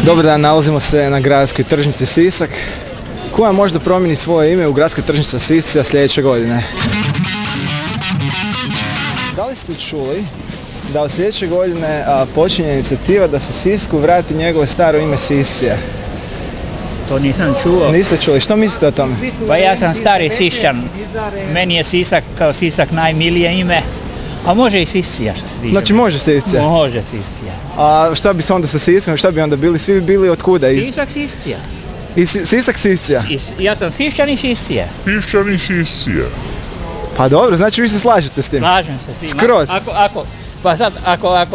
Dobar dan, nalazimo se na gradskoj tržnici Sisak, koja možda promijeni svoje ime u gradska tržnica Sisak sljedeće godine. Da li ste čuli da od sljedeće godine počinje inicijativa da se Sisku vrati njegovo staro ime Siscija? To nisam čuo. Niste čuli, što mislite o tome? Pa ja sam stari Sišćan, meni je Sisak kao Sisak najmilije ime, a može i Siscija što se tiče. Znači može Siscija? Može Siscija. A šta bi se onda sa Siskom, šta bi onda bili? Svi bi bili od kuda? Sisak Siscija. Sisak Siscija? Ja sam Sišćan i Siscija. Sišćan i Siscija. Pa dobro, znači vi se slažete s tim? Slažem se s tim. Skroz? Pa sad, Ako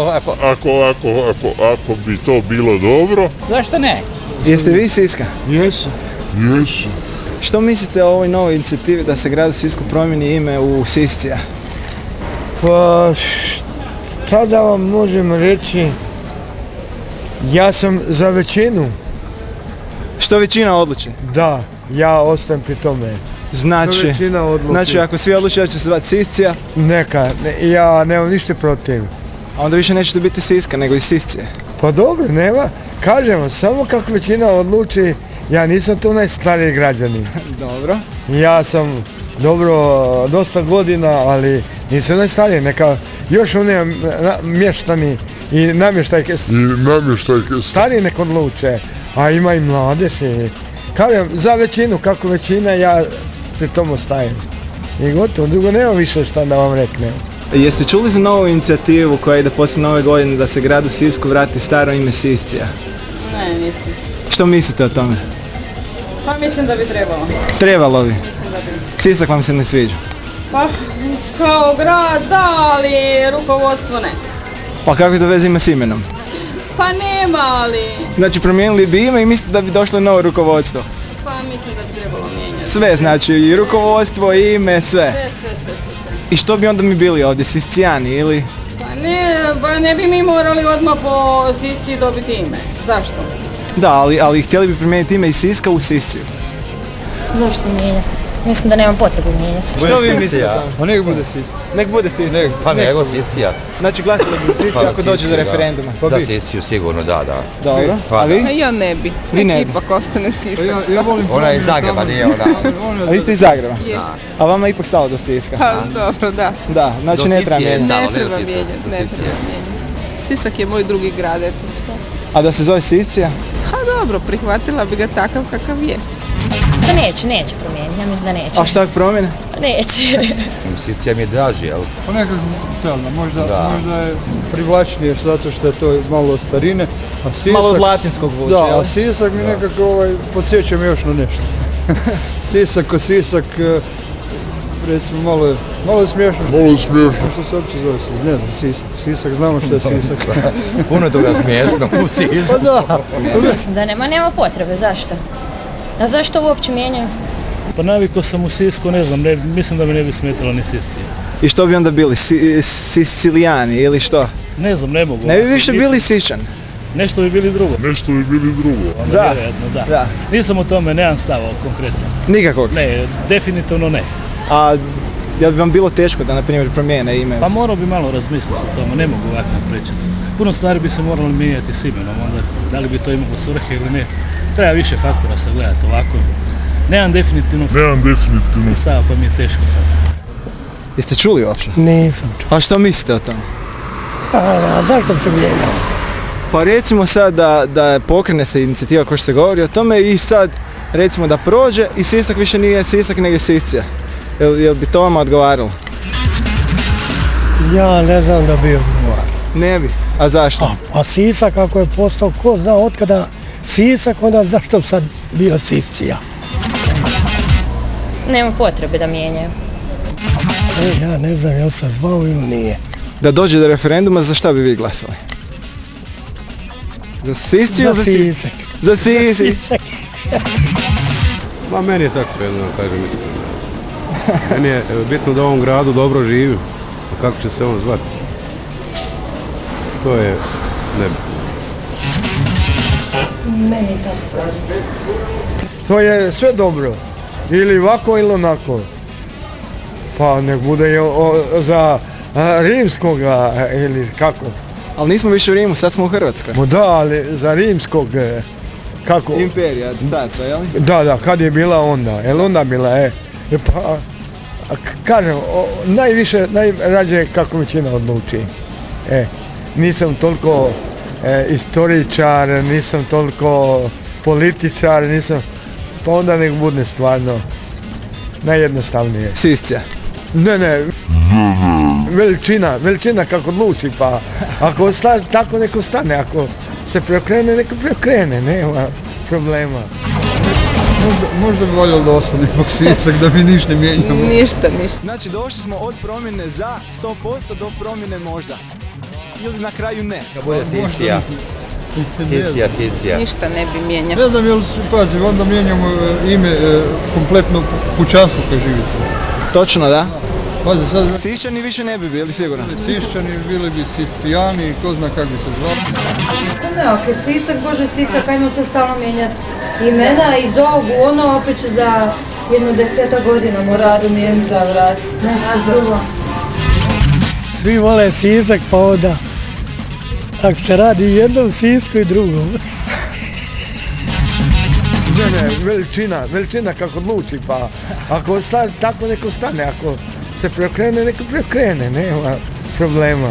bi to bilo dobro. Zašto ne? Jeste vi Siska? Jesu. Što mislite o ovoj novoj inicijativi da se gradu Sisku promijeni ime u Siscija? Pa, tada vam možemo reći, ja sam za većinu. Što većina odluči? Da, ja ostajem pri tome. Znači ako svi odluči da će se zvati Siscija? Neka, ja nemam ništa protiv. A onda više nećete biti Siska, nego i Siscije. Pa dobro, nema, kažemo, samo kako većina odluči, ja nisam tu najstariji građanin. Dobro. Ja sam, dosta godina, ali nisam najstariji, neka još one mještani i namještajke stariji nek odluče, a ima i mladež i kažem, za većinu, kako većina, ja pri tomu stajem. I gotovo, drugo nema više šta da vam reknem. Jeste čuli za novu inicijativu koja ide poslije nove godine da se gradu Sisku vrati staro ime Siscija? Ne, mislim. Što mislite o tome? Pa mislim da bi trebalo. Trebalo bi? Mislim da bi. Sisak vam se ne sviđa? Pa kao grad da, ali rukovodstvo ne. Pa kakve to veze ima s imenom? Pa nema, ali... Znači promijenili bi ime i mislite da bi došlo novo rukovodstvo? Pa mislim da bi trebalo mijenjati. Sve znači, i rukovodstvo, i ime, sve? Sve. I što bi onda mi bili ovdje, Siscijani ili? Pa ne bi mi morali odmah po Sisci dobiti ime. Zašto? Da, ali htjeli bi promijeniti ime iz Siska u Sisciju. Zašto mijenjati? Mislim da nema potrebe mijenjati. Što vi mislite? Pa nek bude Siscija. Nek bude Siscija. Pa nego Siscija. Znači glasili bi Siscija ako dođe do referenduma. Za Sisciju sigurno da. Dobro, a vi? Ja ne bi. Vi ne bi? Ipak ostane Sisak. Ona je iz Zagreba, nije ona. A vi ste iz Zagreba? Je. A vama je ipak stalo do Siska? Pa dobro, da. Da, znači ne treba mijenjati. Ne treba mijenjati. Sisak je moj drugi grad, eto što. A da se zove Siscija? Pa dobro, prihvatila bi ga takav kakav je. Pa neće promijeniti, ja mislim da neće. A šta promjene? Neće. Siscija mi je draži, jel? Pa nekako, možda je privlačnije zato što je to malo starine, a Sisak... Malo od latinskog vuče, da, a Sisak mi nekako podsjeća me još na nešto. Sisak, recimo malo je smiješno. Što se uopće zove Sisak? Ne znam, Sisak, znamo što je Sisak. Puno toga smiješno u Sisku. Pa da. Mislim da nema potrebe, zašto? A zašto uopće mijenjaju? Pa navikao sam u Sisku, ne znam, mislim da mi ne bi smetalo ni Siscija. I što bi onda bili? Sicilijani ili što? Ne znam, ne mogu. Ne bi više bili Sišćani? Nešto bi bili drugo. Da. Da. Nisam o tome, nemam stava konkretno. Nikakvog? Ne, definitivno ne. A jel bi vam bilo teško da, na primjer, promijene ime? Pa morao bi malo razmisliti o tome, ne mogu ovako pričati. Puno stvari bi se moralo mijenjati s imenom, onda da li bi to imalo svrhe ili ne. Treba više faktora sagledati ovako. Nemam definitivno stava, pa mi je teško sad. Jeste čuli uopće? Nisam čuo. A što mislite o tome? A zašto se mijenjao? Pa recimo sad da pokrene se inicijativa koja se govori o tome i sad recimo da prođe i Sisak više nije Sisak nego je Siscija. Jel bi to vama odgovaralo? Ja ne znam da bi odgovarao. Ne bi. A zašto? A Sisak ako je postao ko zna otkada Sisak, onda zašto sad bio Siscija? Nema potrebe da mijenjaju. Ja ne znam jel se zvao ili nije. Da dođe do referenduma, za šta bi vi glasali? Za Sisciju ili za Sisak? Za Sisak. Ma meni je tako svejedno, kažem iskreno. Meni je bitno da u ovom gradu dobro živim. A kako će se on zvati? To je nebitno. Meni tako sve. To je sve dobro. Ili ovako ili onako. Pa nek bude za rimskoga ili kako? Ali nismo više u Rimu, sad smo u Hrvatskoj. Da, ali za rimskog, kako? Imperija, carstva, jel? Da, kad je bila onda, jel onda bila, pa, kažem, najrađe kako većina odluči. Nisam toliko istoričar, nisam toliko političar, pa onda nek bude stvarno najjednostavnije. Siscija. Ne, veličina kako odluči, pa ako tako neko stane, ako se preokrene, neko preokrene, nema problema. Možda bi voljeli da ostane ipak Sisak, da mi ništa ne mijenjamo. Ništa. Znači došli smo od promjene za 100% do promjene možda. Ili na kraju ne. Kad bude Siscija. Ništa ne bi mijenjao. Ne znam, pazi, onda mijenjamo ime kompletno pućanstvo koje živi tu. Točno, da. Pazi, sad... Sišćani više ne bi bili, sigurno. Sišćani bili bi Siscijani, ko zna kako bi se zvali. Ne, ok, Sisak, Bože Sisak, ajmo se stalno mijenjati imena iz ovog u ono, opet će za jedno 10 godina mora promijeniti. Da, vratiti. Nešto drugo. Svi vole Sisak, pa onda, ako se radi jednom Sisku i drugom. Ne, veličina kako odluči, pa ako tako neko stane, ako se preokrene, neko preokrene, nema problema.